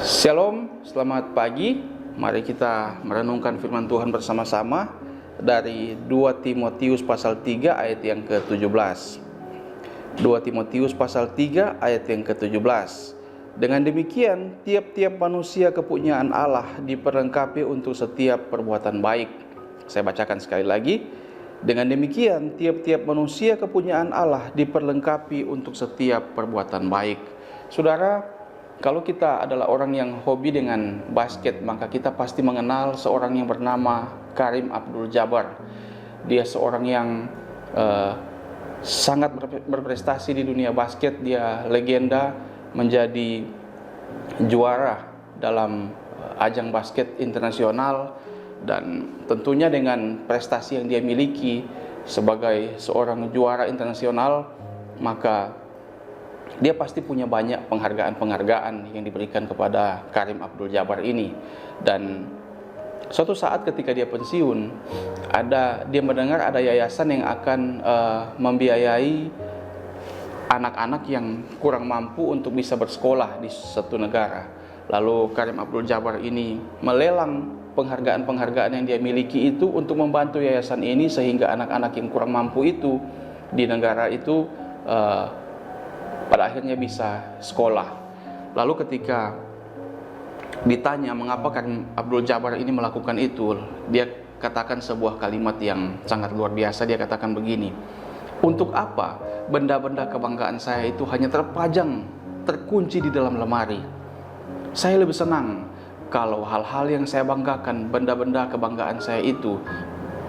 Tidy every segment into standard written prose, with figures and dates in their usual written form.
Shalom, selamat pagi. Mari kita merenungkan firman Tuhan bersama-sama dari 2 Timotius pasal 3 ayat yang ke-17. 2 Timotius pasal 3 ayat yang ke-17. Dengan demikian, tiap-tiap manusia kepunyaan Allah diperlengkapi untuk setiap perbuatan baik. Saya bacakan sekali lagi. Dengan demikian, tiap-tiap manusia kepunyaan Allah diperlengkapi untuk setiap perbuatan baik. Saudara, kalau kita adalah orang yang hobi dengan basket, maka kita pasti mengenal seorang yang bernama Kareem Abdul-Jabbar. Dia seorang yang sangat berprestasi di dunia basket. Dia legenda, menjadi juara dalam ajang basket internasional. Dan tentunya dengan prestasi yang dia miliki sebagai seorang juara internasional, maka dia pasti punya banyak penghargaan-penghargaan yang diberikan kepada Kareem Abdul-Jabbar ini. Dan suatu saat ketika dia pensiun, dia mendengar ada yayasan yang akan membiayai anak-anak yang kurang mampu untuk bisa bersekolah di satu negara. Lalu Kareem Abdul-Jabbar ini melelang penghargaan-penghargaan yang dia miliki itu untuk membantu yayasan ini, sehingga anak-anak yang kurang mampu itu di negara itu pada akhirnya bisa sekolah. Lalu ketika ditanya mengapa Kareem Abdul-Jabbar ini melakukan itu, dia katakan sebuah kalimat yang sangat luar biasa. Dia katakan begini, "Untuk apa benda-benda kebanggaan saya itu hanya terkunci di dalam lemari? Saya lebih senang kalau hal-hal yang saya banggakan, benda-benda kebanggaan saya itu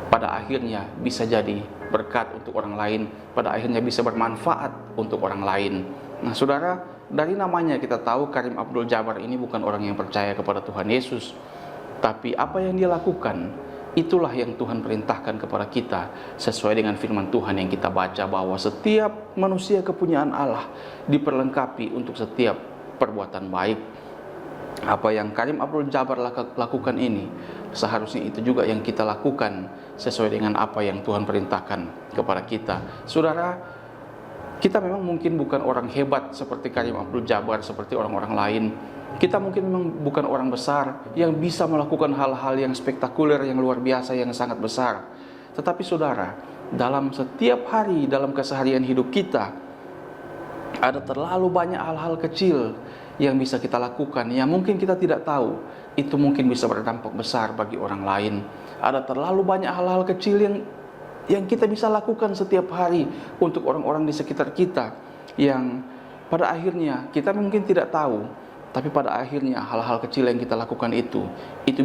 pada akhirnya bisa jadi berkat untuk orang lain, pada akhirnya bisa bermanfaat untuk orang lain." Nah saudara, dari namanya kita tahu Kareem Abdul-Jabbar ini bukan orang yang percaya kepada Tuhan Yesus. Tapi apa yang dia lakukan, itulah yang Tuhan perintahkan kepada kita, sesuai dengan firman Tuhan yang kita baca, bahwa setiap manusia kepunyaan Allah diperlengkapi untuk setiap perbuatan baik. Apa yang Kareem Abdul-Jabbar lakukan ini, seharusnya itu juga yang kita lakukan sesuai dengan apa yang Tuhan perintahkan kepada kita. Saudara, kita memang mungkin bukan orang hebat seperti Kareem Abdul-Jabbar, seperti orang-orang lain. Kita mungkin memang bukan orang besar yang bisa melakukan hal-hal yang spektakuler, yang luar biasa, yang sangat besar. Tetapi saudara, dalam setiap hari, dalam keseharian hidup kita, ada terlalu banyak hal-hal kecil yang bisa kita lakukan, yang mungkin kita tidak tahu, itu mungkin bisa berdampak besar bagi orang lain. Ada terlalu banyak hal-hal kecil yang kita bisa lakukan setiap hari untuk orang-orang di sekitar kita, yang pada akhirnya kita mungkin tidak tahu, tapi pada akhirnya hal-hal kecil yang kita lakukan itu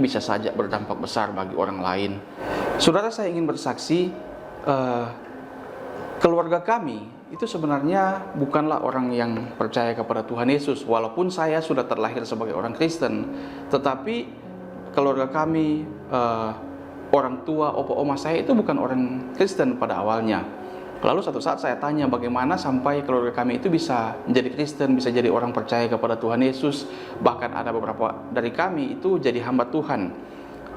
bisa saja berdampak besar bagi orang lain. Saudara, saya ingin bersaksi, keluarga kami itu sebenarnya bukanlah orang yang percaya kepada Tuhan Yesus. Walaupun saya sudah terlahir sebagai orang Kristen, tetapi keluarga kami, orang tua, opa oma saya itu bukan orang Kristen pada awalnya. Lalu suatu saat saya tanya bagaimana sampai keluarga kami itu bisa menjadi Kristen, bisa jadi orang percaya kepada Tuhan Yesus. Bahkan ada beberapa dari kami itu jadi hamba Tuhan.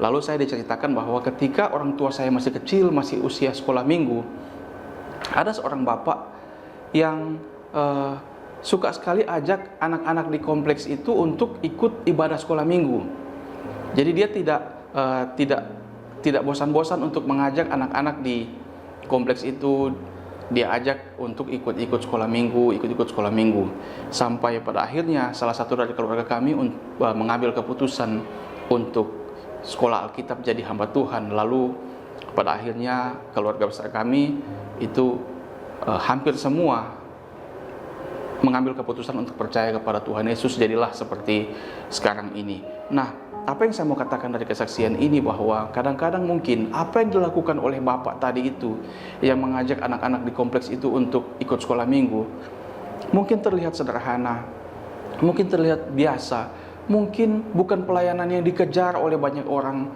Lalu saya diceritakan bahwa ketika orang tua saya masih kecil, masih usia sekolah minggu, ada seorang bapak yang suka sekali ajak anak-anak di kompleks itu untuk ikut ibadah sekolah minggu. Jadi dia tidak bosan-bosan untuk mengajak anak-anak di kompleks itu. Dia ajak untuk ikut sekolah minggu, sampai pada akhirnya salah satu dari keluarga kami mengambil keputusan untuk sekolah Alkitab, jadi hamba Tuhan. Lalu pada akhirnya keluarga besar kami itu hampir semua mengambil keputusan untuk percaya kepada Tuhan Yesus, jadilah seperti sekarang ini. Nah, apa yang saya mau katakan dari kesaksian ini, bahwa kadang-kadang mungkin apa yang dilakukan oleh bapak tadi itu, yang mengajak anak-anak di kompleks itu untuk ikut sekolah minggu, mungkin terlihat sederhana, mungkin terlihat biasa, mungkin bukan pelayanan yang dikejar oleh banyak orang.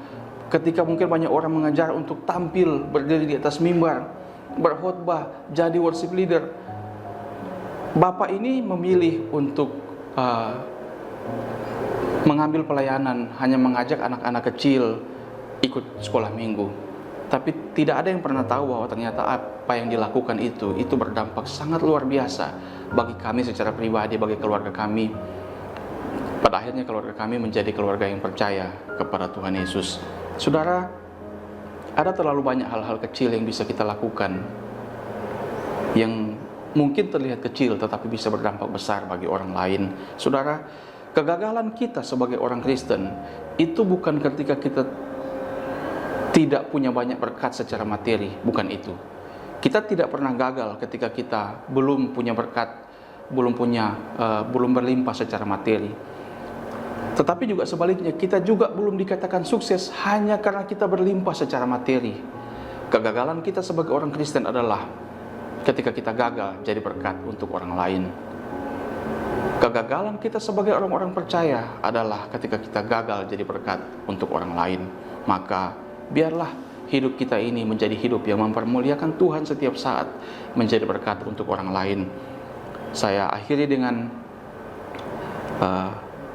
Ketika mungkin banyak orang mengejar untuk tampil, berdiri di atas mimbar, berkhotbah, jadi worship leader, bapak ini memilih untuk mengambil pelayanan, hanya mengajak anak-anak kecil ikut sekolah minggu. Tapi tidak ada yang pernah tahu bahwa ternyata apa yang dilakukan itu berdampak sangat luar biasa bagi kami secara pribadi, bagi keluarga kami. pada akhirnya keluarga kami menjadi keluarga yang percaya kepada Tuhan Yesus. Saudara, ada terlalu banyak hal-hal kecil yang bisa kita lakukan, yang mungkin terlihat kecil tetapi bisa berdampak besar bagi orang lain. Saudara, kegagalan kita sebagai orang Kristen itu bukan ketika kita tidak punya banyak berkat secara materi, bukan itu. Kita tidak pernah gagal ketika kita belum punya berkat, belum berlimpah secara materi. Tetapi juga sebaliknya, kita juga belum dikatakan sukses hanya karena kita berlimpah secara materi. Kegagalan kita sebagai orang Kristen adalah ketika kita gagal jadi berkat untuk orang lain. Kegagalan kita sebagai orang-orang percaya adalah ketika kita gagal jadi berkat untuk orang lain. Maka biarlah hidup kita ini menjadi hidup yang mempermuliakan Tuhan setiap saat, menjadi berkat untuk orang lain. Saya akhiri dengan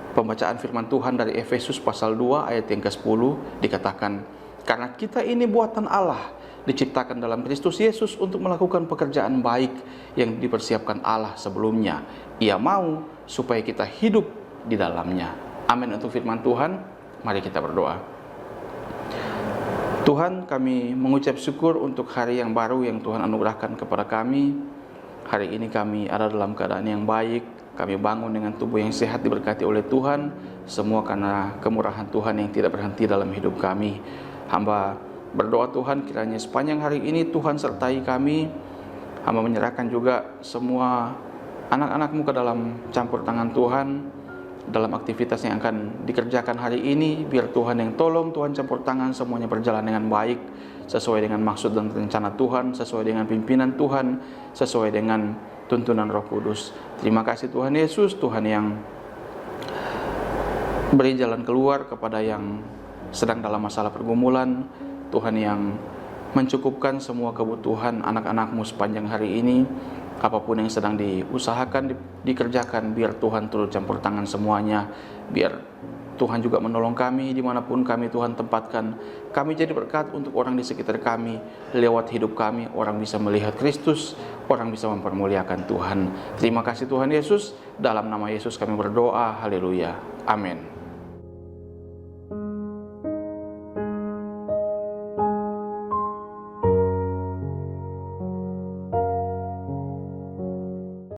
pembacaan firman Tuhan dari Efesus pasal 2 ayat yang ke-10, dikatakan, karena kita ini buatan Allah, diciptakan dalam Kristus Yesus untuk melakukan pekerjaan baik yang dipersiapkan Allah sebelumnya. Ia mau supaya kita hidup di dalamnya. Amin untuk firman Tuhan. Mari kita berdoa. Tuhan, kami mengucap syukur untuk hari yang baru yang Tuhan anugerahkan kepada kami. Hari ini kami ada dalam keadaan yang baik. Kami bangun dengan tubuh yang sehat diberkati oleh Tuhan. Semua karena kemurahan Tuhan yang tidak berhenti dalam hidup kami. Hamba berdoa Tuhan, kiranya sepanjang hari ini Tuhan sertai kami. Hamba menyerahkan juga semua anak-anak-Mu ke dalam campur tangan Tuhan, dalam aktivitas yang akan dikerjakan hari ini. Biar Tuhan yang tolong, Tuhan campur tangan, semuanya berjalan dengan baik, sesuai dengan maksud dan rencana Tuhan, sesuai dengan pimpinan Tuhan, sesuai dengan tuntunan Roh Kudus. Terima kasih Tuhan Yesus, Tuhan yang beri jalan keluar kepada yang sedang dalam masalah pergumulan, Tuhan yang mencukupkan semua kebutuhan anak-anak-Mu sepanjang hari ini. Apapun yang sedang diusahakan, dikerjakan, biar Tuhan turut campur tangan semuanya. Biar Tuhan juga menolong kami dimanapun kami Tuhan tempatkan. Kami jadi berkat untuk orang di sekitar kami. Lewat hidup kami, orang bisa melihat Kristus, orang bisa mempermuliakan Tuhan. Terima kasih Tuhan Yesus. Dalam nama Yesus kami berdoa. Haleluya. Amin.